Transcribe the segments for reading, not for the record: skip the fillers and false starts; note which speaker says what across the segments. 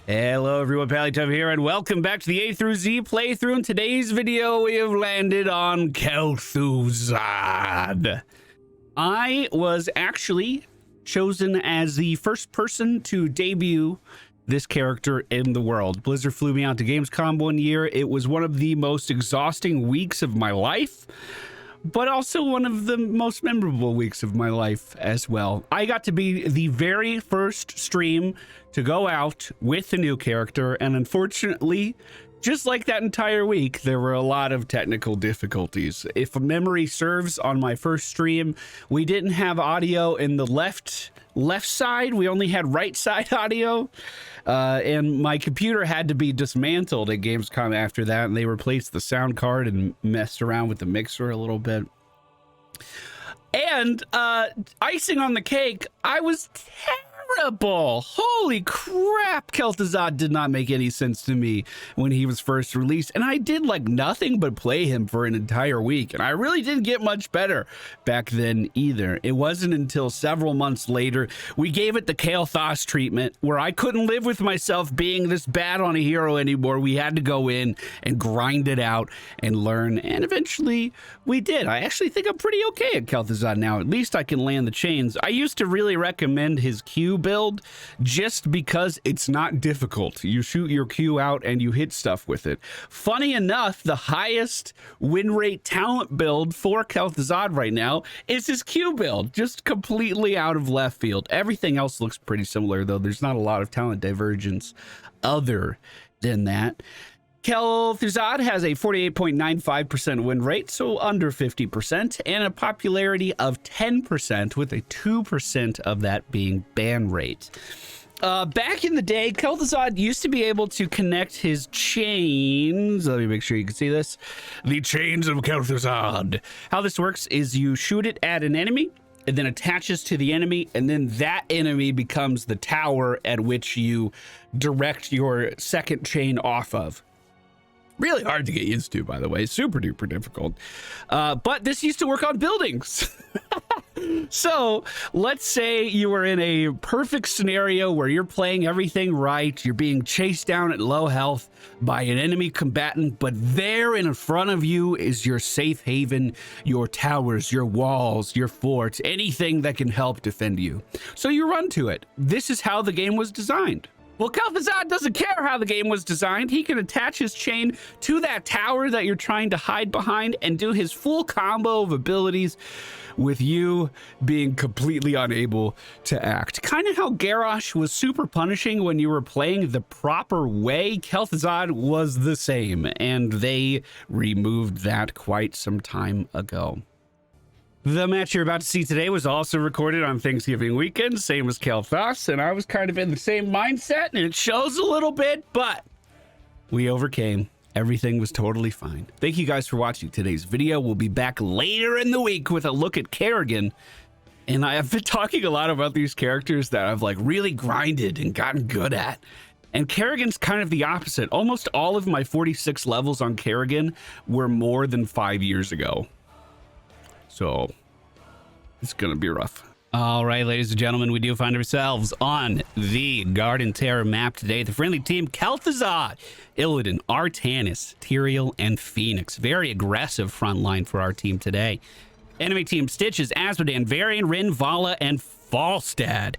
Speaker 1: Hello everyone, MFPallytime here, and welcome back to the A through Z playthrough. In today's video, we have landed on Kelthuzad. I was actually chosen as the first person to debut this character in the world. Blizzard flew me out to Gamescom one year. It was one of the most exhausting weeks of my life, but also one of the most memorable weeks of my life as well. I got to be the very first stream to go out with the new character, and unfortunately, just like that entire week, there were a lot of technical difficulties. If memory serves, on my first stream, we didn't have audio in the left side. We only had right side audio, and my computer had to be dismantled at Gamescom after that, and they replaced the sound card and messed around with the mixer a little bit. And icing on the cake, I was terrible. Holy crap, Kelthuzad did not make any sense to me when he was first released, and I did like nothing but play him for an entire week, and I really didn't get much better back then either. It wasn't until several months later we gave it the Kelthuzad treatment, where I couldn't live with myself being this bad on a hero anymore. We had to go in and grind it out and learn, and eventually we did. I actually think I'm pretty okay at Kelthuzad now. At least I can land the chains. I used to really recommend his Q build just because it's not difficult. You shoot your Q out and you hit stuff with it. Funny enough, the highest win rate talent build for Kelthuzad right now is his Q build, just completely out of left field. Everything else looks pretty similar, though. There's not a lot of talent divergence other than that. Kelthuzad has a 48.95% win rate, so under 50%, and a popularity of 10%, with a 2% of that being ban rate. Back in the day, Kelthuzad used to be able to connect his chains. Let me make sure you can see this. The chains of Kelthuzad. How this works is you shoot it at an enemy, and then attaches to the enemy, and then that enemy becomes the tower at which you direct your second chain off of. Really hard to get used to, by the way. Super duper difficult. But this used to work on buildings. So let's say you were in a perfect scenario where you're playing everything right. You're being chased down at low health by an enemy combatant, but there in front of you is your safe haven, your towers, your walls, your forts, anything that can help defend you. So you run to it. This is how the game was designed. Well, Kelthuzad doesn't care how the game was designed. He can attach his chain to that tower that you're trying to hide behind and do his full combo of abilities with you being completely unable to act. Kind of how Garrosh was super punishing when you were playing the proper way. Kelthuzad was the same, and they removed that quite some time ago. The match you're about to see today was also recorded on Thanksgiving weekend, same as Kelthuzad, and I was kind of in the same mindset, and it shows a little bit, but we overcame. Everything was totally fine. Thank you guys for watching today's video. We'll be back later in the week with a look at Kerrigan, and I have been talking a lot about these characters that I've like really grinded and gotten good at. And Kerrigan's kind of the opposite. Almost all of my 46 levels on Kerrigan were more than 5 years ago. So it's gonna be rough. All right, ladies and gentlemen, we do find ourselves on the Garden Terror map today. The friendly team, Kelthuzad, Illidan, Artanis, Tyrael, and Phoenix. Very aggressive front line for our team today. Enemy team, Stitches, Azmodan, Varian, Rin, Vala, and Falstad.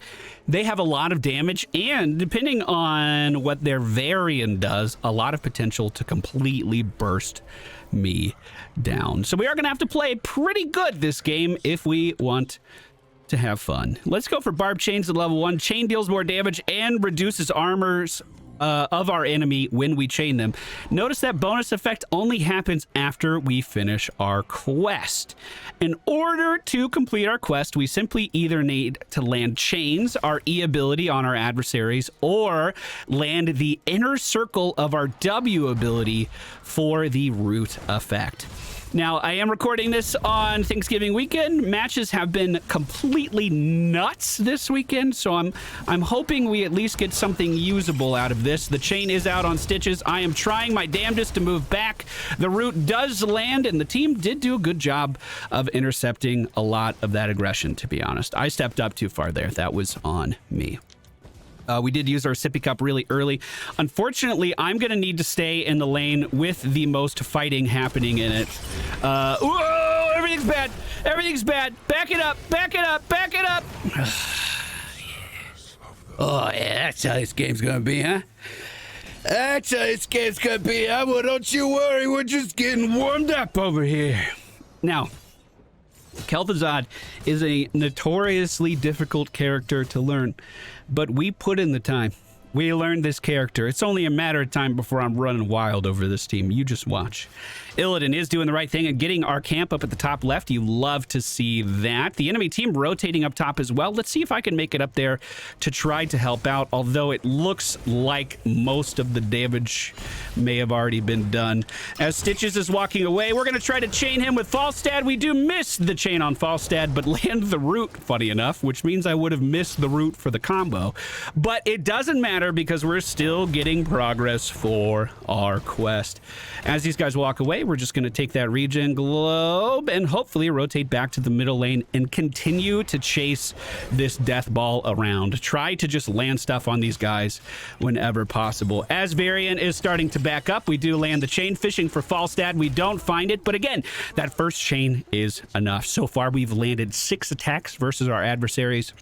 Speaker 1: They have a lot of damage, and depending on what their Varian does, a lot of potential to completely burst me down. So we are gonna have to play pretty good this game if we want to have fun. Let's go for Barb Chains at level 1. Chain deals more damage and reduces armors of our enemy when we chain them. Notice that bonus effect only happens after we finish our quest. In order to complete our quest, we simply either need to land chains, our E ability, on our adversaries, or land the inner circle of our W ability for the root effect. Now, I am recording this on Thanksgiving weekend. Matches have been completely nuts this weekend, so I'm hoping we at least get something usable out of this. The chain is out on Stitches. I am trying my damnedest to move back. The root does land, and the team did do a good job of intercepting a lot of that aggression, to be honest. I stepped up too far there. That was on me. We did use our sippy cup really early. Unfortunately, I'm going to need to stay in the lane with the most fighting happening in it. Whoa, everything's bad. Everything's bad. Back it up. Back it up. Back it up. Oh, yeah, that's how this game's going to be, huh? That's how this game's going to be, huh? Well, don't you worry. We're just getting warmed up over here. Now, Kel'Thuzad is a notoriously difficult character to learn, but we put in the time. We learned this character. It's only a matter of time before I'm running wild over this team. You just watch. Illidan is doing the right thing and getting our camp up at the top left. You love to see that. The enemy team rotating up top as well. Let's see if I can make it up there to try to help out, although it looks like most of the damage may have already been done. As Stitches is walking away, we're going to try to chain him with Falstad. We do miss the chain on Falstad, but land the root, funny enough, which means I would have missed the root for the combo. But it doesn't matter because we're still getting progress for our quest. As these guys walk away, we're just going to take that regen globe and hopefully rotate back to the middle lane and continue to chase this death ball around. Try to just land stuff on these guys whenever possible. As Varian is starting to back up, we do land the chain, fishing for Falstad. We don't find it, but again, that first chain is enough. So far, we've landed 6 attacks versus our adversaries.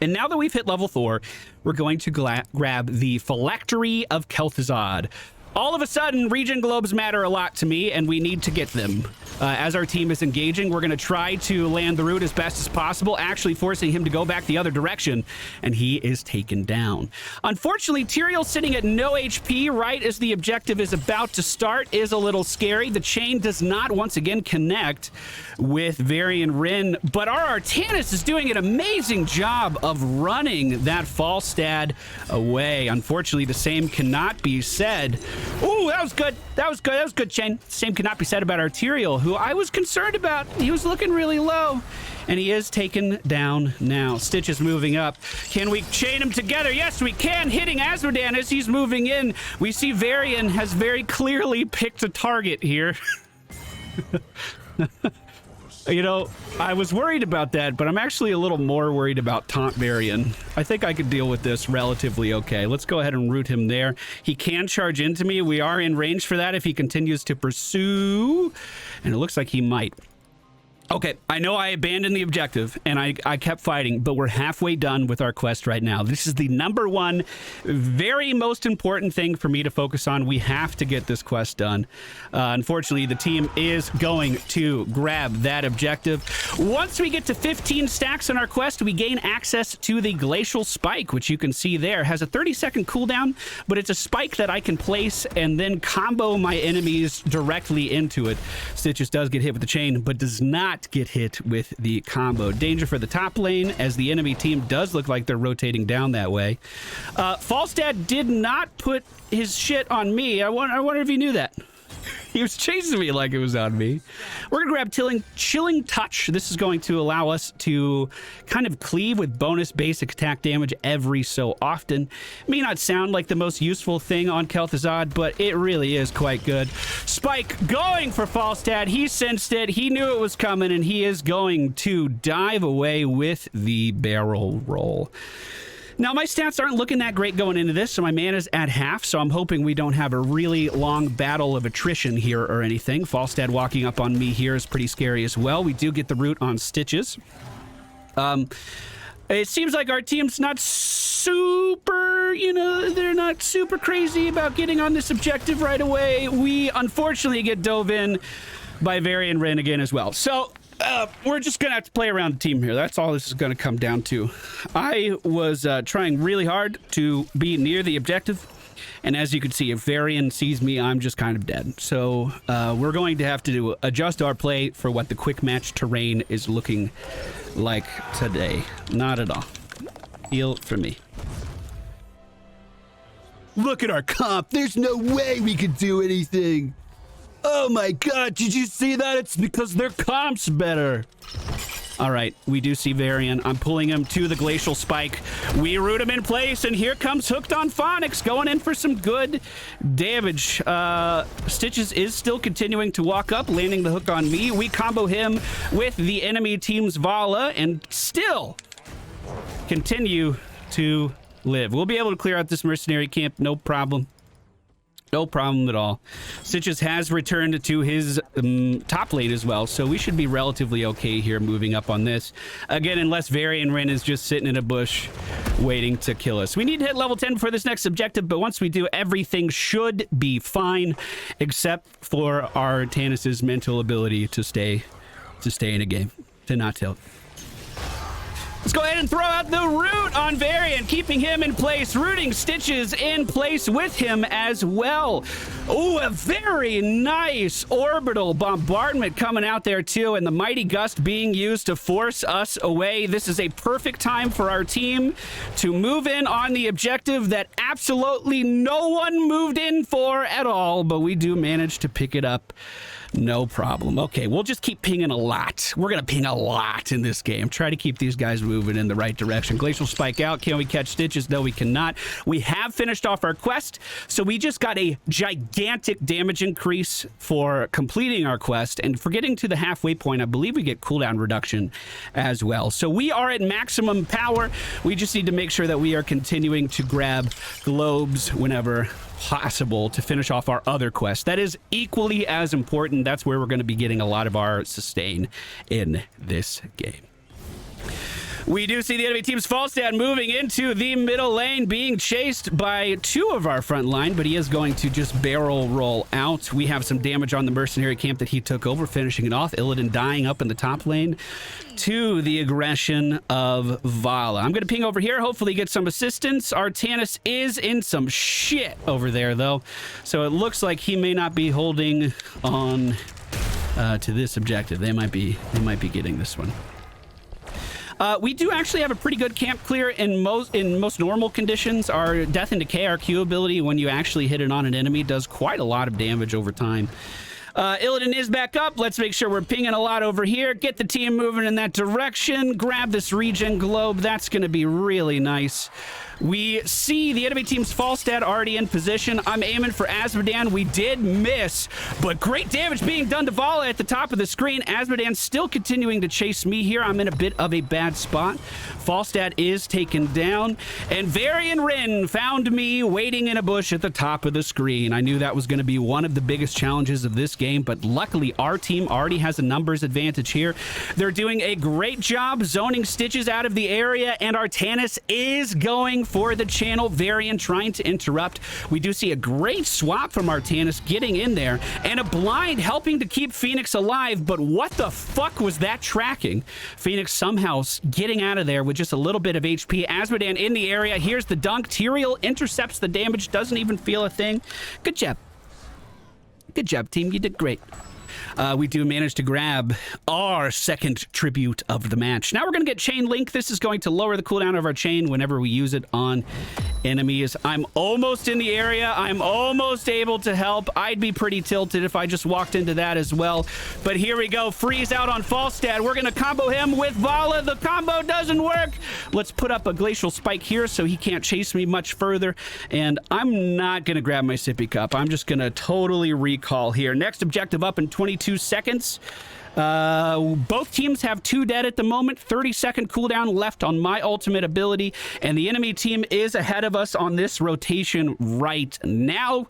Speaker 1: And now that we've hit level 4, we're going to grab the Phylactery of Kelthuzad. All of a sudden, regen globes matter a lot to me, and we need to get them. As our team is engaging, we're going to try to land the root as best as possible, actually forcing him to go back the other direction, and he is taken down. Unfortunately, Tyrael sitting at no HP right as the objective is about to start is a little scary. The chain does not once again connect with Varian Rin, but our Artanis is doing an amazing job of running that Falstad away. Unfortunately, the same cannot be said. Ooh, that was good. That was good. That was good, Chain. Same cannot be said about our Tyrael, who I was concerned about. He was looking really low, and he is taken down now. Stitch is moving up. Can we chain him together? Yes, we can. Hitting Azmodan as he's moving in. We see Varian has very clearly picked a target here. You know, I was worried about that, but I'm actually a little more worried about Taunt Varian. I think I could deal with this relatively okay. Let's go ahead and root him there. He can charge into me. We are in range for that if he continues to pursue, and it looks like he might. Okay, I know I abandoned the objective, and I kept fighting, but we're halfway done with our quest right now. This is the #1, very most important thing for me to focus on. We have to get this quest done. Unfortunately, the team is going to grab that objective. Once we get to 15 stacks on our quest, we gain access to the Glacial Spike, which you can see there. Has a 30-second cooldown, but it's a spike that I can place and then combo my enemies directly into it. Stitches does get hit with the chain, but does not get hit with the combo. Danger for the top lane, as the enemy team does look like they're rotating down that way. Falstad did not put his shit on me. I wonder if he knew that. He was chasing me like it was on me. We're going to grab Chilling Touch. This is going to allow us to kind of cleave with bonus basic attack damage every so often. May not sound like the most useful thing on Kelthuzad, but it really is quite good. Spike going for Falstad. He sensed it. He knew it was coming, and he is going to dive away with the barrel roll. Now, my stats aren't looking that great going into this, so my mana's at half, so I'm hoping we don't have a really long battle of attrition here or anything. Falstad walking up on me here is pretty scary as well. We do get the root on Stitches. It seems like our team's not super, you know, they're not super crazy about getting on this objective right away. We, unfortunately, get dove in by Varian Rin again as well. So we're just going to have to play around the team here. That's all this is going to come down to. I was trying really hard to be near the objective, and as you can see, if Varian sees me, I'm just kind of dead. So we're going to have to adjust our play for what the quick match terrain is looking like today. Not at all. Heal for me. Look at our comp. There's no way we could do anything. Oh my god, did you see that? It's because their comp's better. All right, we do see Varian. I'm pulling him to the Glacial Spike. We root him in place, and here comes Hooked on Phonics, going in for some good damage. Stitches is still continuing to walk up, landing the hook on me. We combo him with the enemy team's Vala, and still continue to live. We'll be able to clear out this mercenary camp, no problem. No problem at all. Stitches has returned to his top lane as well, so we should be relatively okay here moving up on this. Again, unless Varian Rin is just sitting in a bush waiting to kill us. We need to hit level 10 for this next objective, but once we do, everything should be fine, except for our Tannis's mental ability to stay in a game, to not tilt. Let's go ahead and throw out the root on Varian, keeping him in place, rooting Stitches in place with him as well. Oh, a very nice orbital bombardment coming out there too, and the Mighty Gust being used to force us away. This is a perfect time for our team to move in on the objective that absolutely no one moved in for at all, but we do manage to pick it up. No problem. Okay, we'll just keep pinging a lot. We're going to ping a lot in this game. Try to keep these guys moving in the right direction. Glacial Spike out. Can we catch Stitches? No, we cannot. We have finished off our quest, so we just got a gigantic damage increase for completing our quest, and for getting to the halfway point, I believe we get cooldown reduction as well. So we are at maximum power. We just need to make sure that we are continuing to grab globes whenever possible to finish off our other quest. That is equally as important. That's where we're going to be getting a lot of our sustain in this game. We do see the enemy team's Falstad moving into the middle lane, being chased by two of our front line, but he is going to just barrel roll out. We have some damage on the mercenary camp that he took over, finishing it off. Illidan dying up in the top lane to the aggression of Vala. I'm going to ping over here, hopefully get some assistance. Our Tannis is in some shit over there, though, so it looks like he may not be holding on to this objective. They might be getting this one. We do actually have a pretty good camp clear in most normal conditions. Our Death and Decay, our Q ability, when you actually hit it on an enemy, does quite a lot of damage over time. Illidan is back up. Let's make sure we're pinging a lot over here. Get the team moving in that direction. Grab this regen globe. That's going to be really nice. We see the enemy team's Falstad already in position. I'm aiming for Azmodan. We did miss, but great damage being done to Vala at the top of the screen. Azmodan still continuing to chase me here. I'm in a bit of a bad spot. Falstad is taken down, and Varian Rin found me waiting in a bush at the top of the screen. I knew that was going to be one of the biggest challenges of this game, but luckily our team already has a numbers advantage here. They're doing a great job zoning Stitches out of the area, and our Tannis is going for the channel. Varian trying to interrupt. We do see a great swap from our Tannis getting in there, and a blind helping to keep Phoenix alive, but what the fuck was that tracking? Phoenix somehow getting out of there with just a little bit of HP. Azmodan in the area. Here's the dunk. Tyrael intercepts the damage, doesn't even feel a thing. Good job. Good job, team. You did great. We do manage to grab our second tribute of the match. Now we're going to get Chain Link. This is going to lower the cooldown of our chain whenever we use it on enemies. I'm almost in the area. I'm almost able to help. I'd be pretty tilted if I just walked into that as well. But here we go. Freeze out on Falstad. We're going to combo him with Vala. The combo doesn't work. Let's put up a Glacial Spike here so he can't chase me much further. And I'm not going to grab my sippy cup. I'm just going to totally recall here. Next objective up in 22 seconds. Both teams have 2 dead at the moment. 30-second cooldown left on my ultimate ability, and the enemy team is ahead of us on this rotation right now.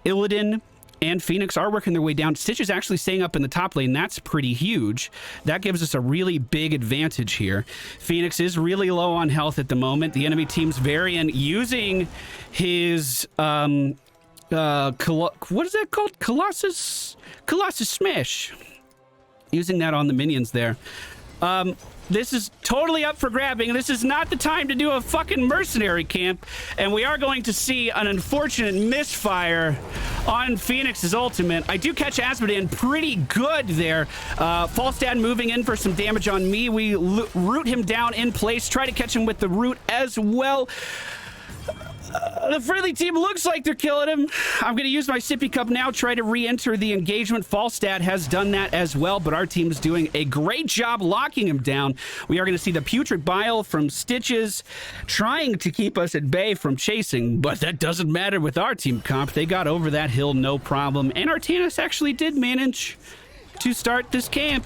Speaker 1: Illidan and Phoenix are working their way down. Stitch is actually staying up in the top lane. That's pretty huge. That gives us a really big advantage here. Phoenix is really low on health at the moment. The enemy team's Varian using his what is that called? Colossus Smash. Using that on the minions there. This is totally up for grabbing. This is not the time to do a fucking mercenary camp, and we are going to see an unfortunate misfire on Phoenix's ultimate. I do catch Azmodan pretty good there. Falstad moving in for some damage on me. We root him down in place, try to catch him with the root as well. The friendly team looks like they're killing him. I'm going to use my sippy cup now, try to re-enter the engagement. Falstad has done that as well, but our team is doing a great job locking him down. We are going to see the putrid bile from Stitches trying to keep us at bay from chasing, but that doesn't matter with our team comp. They got over that hill no problem, and our Tannis actually did manage to start this camp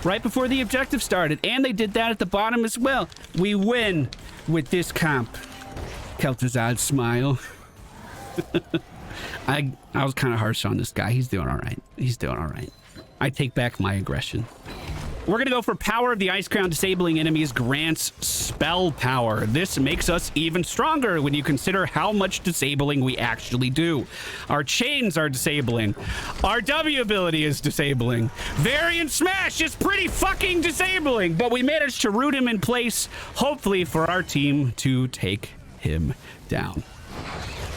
Speaker 1: right before the objective started, and they did that at the bottom as well. We win with this comp. Kel'Thuzad smile. I was kind of harsh on this guy. He's doing all right. He's doing all right. I take back my aggression. We're going to go for Power of the Ice Crown. Disabling enemies grants spell power. This makes us even stronger when you consider how much disabling we actually do. Our chains are disabling. Our W ability is disabling. Variant Smash is pretty fucking disabling, but we managed to root him in place, hopefully for our team to take him down.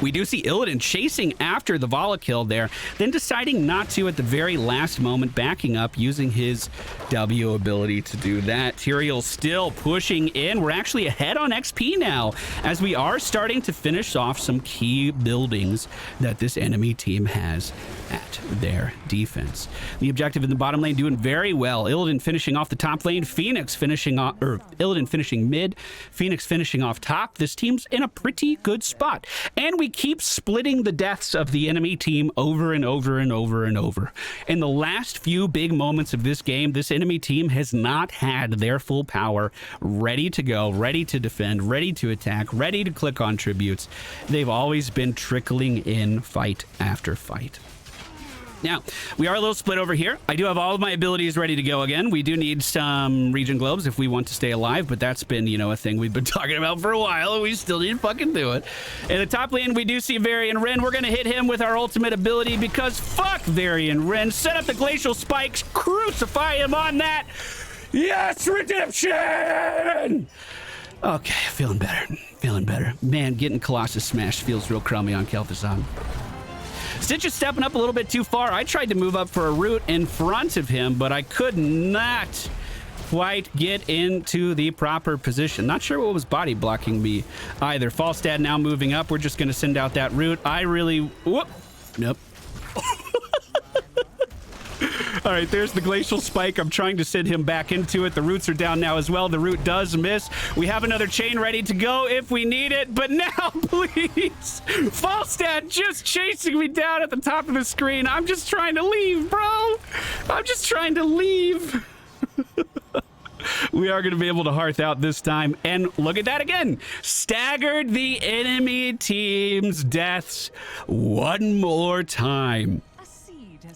Speaker 1: We do see Illidan chasing after the Vala kill there, then deciding not to at the very last moment, backing up, using his W ability to do that. Tyrael still pushing in. We're actually ahead on XP now, as we are starting to finish off some key buildings that this enemy team has at their defense. The objective in the bottom lane doing very well. Illidan finishing off the top lane, Phoenix finishing off, or Illidan finishing mid, Phoenix finishing off top. This team's in a pretty good spot. And we keep splitting the deaths of the enemy team over and over and over and over. In the last few big moments of this game, this enemy team has not had their full power ready to go, ready to defend, ready to attack, ready to click on tributes. They've always been trickling in fight after fight. Now, we are a little split over here. I do have all of my abilities ready to go again. We do need some region globes if we want to stay alive, but that's been, you know, a thing we've been talking about for a while, and we still need to fucking do it. In the top lane, we do see Varian Wren. We're going to hit him with our ultimate ability because fuck Varian Wren. Set up the glacial spikes, crucify him on that. Yes, redemption! Okay, feeling better. Feeling better. Man, getting Colossus Smash feels real crummy on Kelthuzad. Stitch is stepping up a little bit too far. I tried to move up for a root in front of him, but I could not quite get into the proper position. Not sure what was body blocking me either. Falstad now moving up. We're just going to send out that root. I really... Whoop. Nope. All right, there's the glacial spike. I'm trying to send him back into it. The roots are down now as well. The root does miss. We have another chain ready to go if we need it. But now, please. Falstad just chasing me down at the top of the screen. I'm just trying to leave, bro. I'm just trying to leave. We are going to be able to hearth out this time. And look at that again. Staggered the enemy team's deaths one more time.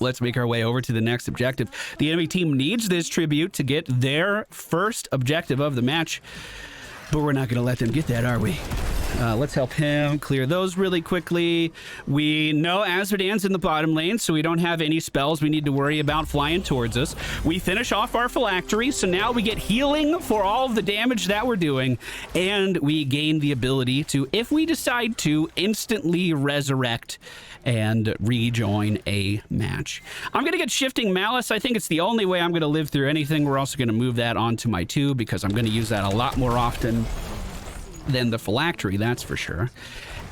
Speaker 1: Let's make our way over to the next objective. The enemy team needs this tribute to get their first objective of the match, but we're not going to let them get that, are we? Let's help him clear those really quickly. We know Azmodan's in the bottom lane, so we don't have any spells we need to worry about flying towards us. We finish off our phylactery, so now we get healing for all of the damage that we're doing, and we gain the ability to, if we decide to, instantly resurrect and rejoin a match. I'm going to get Shifting Malice. I think it's the only way I'm going to live through anything. We're also going to move that onto my 2 because I'm going to use that a lot more often than the phylactery, that's for sure.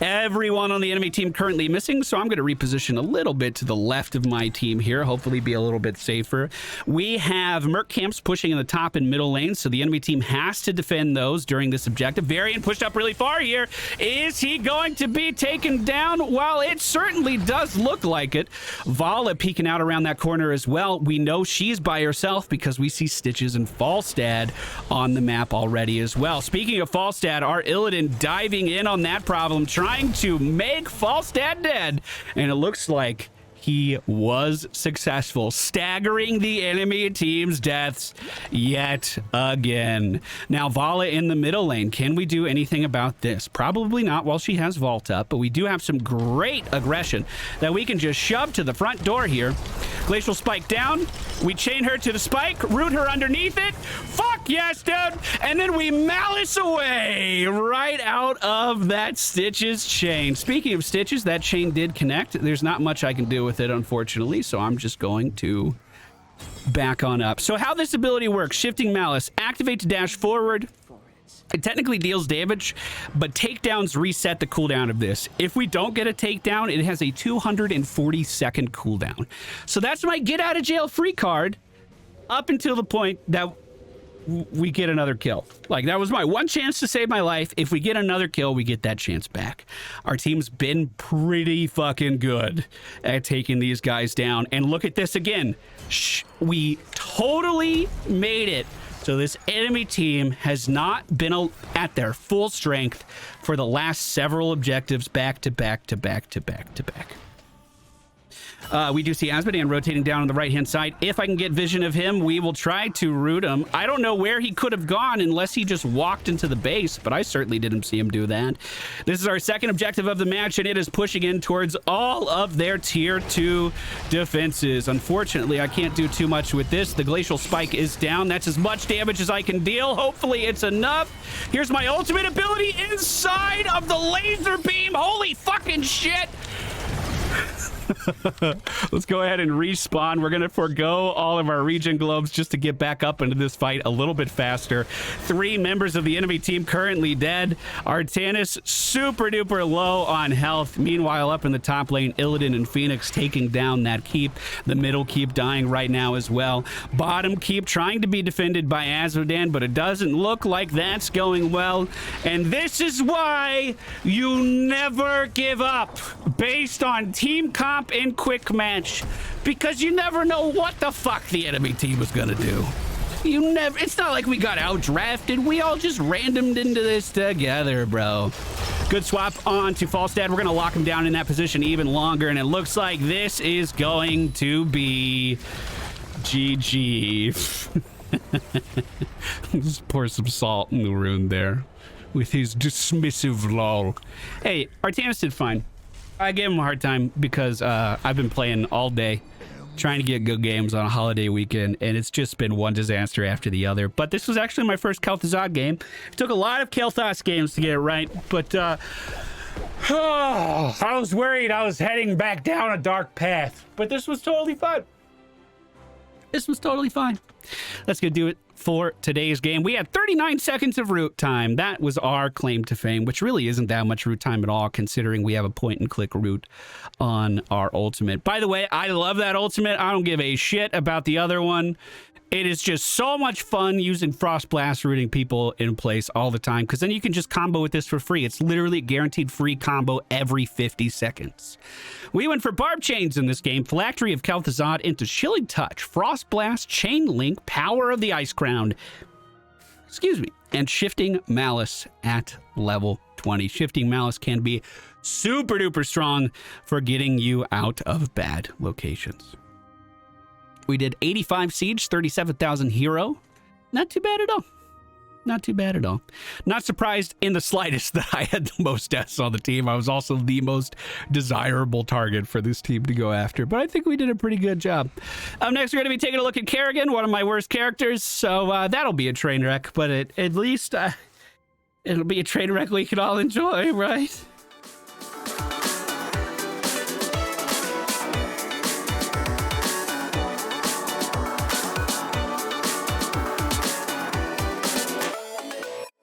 Speaker 1: Everyone on the enemy team currently missing, so I'm going to reposition a little bit to the left of my team here, hopefully be a little bit safer. We have Merc camps pushing in the top and middle lanes, so the enemy team has to defend those during this objective. Varian pushed up really far here. Is he going to be taken down? Well, it certainly does look like it. Vala peeking out around that corner as well. We know she's by herself because we see Stitches and Falstad on the map already as well. Speaking of Falstad, our Illidan diving in on that problem, trying to make Falstad dead, and it looks like he was successful, staggering the enemy team's deaths yet again. Now, Vala in the middle lane. Can we do anything about this? Probably not while she has Vault up, but we do have some great aggression that we can just shove to the front door here. Glacial Spike down. We chain her to the spike, root her underneath it. Fuck yes, dude! And then we Malice away right out of that Stitches chain. Speaking of Stitches, that chain did connect. There's not much I can do with it, unfortunately, so I'm just going to back on up. So how this ability works: Shifting Malice, activate to dash forward. It technically deals damage, but takedowns reset the cooldown of this. If we don't get a takedown, it has a 240-second cooldown. So that's my get out of jail free card up until the point that we get another kill. Like, that was my one chance to save my life. If we get another kill, we get that chance back. Our team's been pretty fucking good at taking these guys down. And look at this again. We totally made it So this enemy team has not been at their full strength for the last several objectives back to back to back to back to back. We do see Azmodan rotating down on the right-hand side. If I can get vision of him, we will try to root him. I don't know where he could have gone unless he just walked into the base, but I certainly didn't see him do that. This is our second objective of the match, and it is pushing in towards all of their tier 2 defenses. Unfortunately, I can't do too much with this. The glacial spike is down. That's as much damage as I can deal. Hopefully, it's enough. Here's my ultimate ability inside of the laser beam. Holy fucking shit! Let's go ahead and respawn. We're gonna forego all of our region globes just to get back up into this fight a little bit faster. 3 members of the enemy team currently dead. Artanis super duper low on health. Meanwhile, up in the top lane, Illidan and Phoenix taking down that keep. The middle keep dying right now as well. Bottom keep trying to be defended by Azmodan, but it doesn't look like that's going well. And this is why you never give up based on team comp in quick match, because you never know what the fuck the enemy team was gonna do. It's not like we got out-drafted. We all just randomed into this together, bro. Good swap on to Falstad. We're gonna lock him down in that position even longer, and it looks like this is going to be GG. Just pour some salt in the wound there with his dismissive lol. Hey, Artanis did fine. I gave him a hard time because I've been playing all day trying to get good games on a holiday weekend, and it's just been one disaster after the other. But this was actually my first Kel'Thuzad game. It took a lot of Kel'Thuzad games to get it right, but I was worried I was heading back down a dark path. But this was totally fun. This was totally fine. Let's go do it for today's game. We had 39 seconds of root time. That was our claim to fame, which really isn't that much root time at all, considering we have a point-and-click root on our ultimate. By the way, I love that ultimate. I don't give a shit about the other one. It is just so much fun using Frost Blast rooting people in place all the time, because then you can just combo with this for free. It's literally a guaranteed free combo every 50 seconds. We went for Barb Chains in this game. Phylactery of Kelthuzad into Chilling Touch, Frost Blast, Chain Link, Power of the Ice Crown, excuse me, and Shifting Malice at level 20. Shifting Malice can be super duper strong for getting you out of bad locations. We did 85 siege, 37,000 hero. Not too bad at all. Not too bad at all. Not surprised in the slightest that I had the most deaths on the team. I was also the most desirable target for this team to go after, but I think we did a pretty good job. Up next, we're going to be taking a look at Kerrigan, one of my worst characters, so that'll be a train wreck, but at least it'll be a train wreck we can all enjoy, right?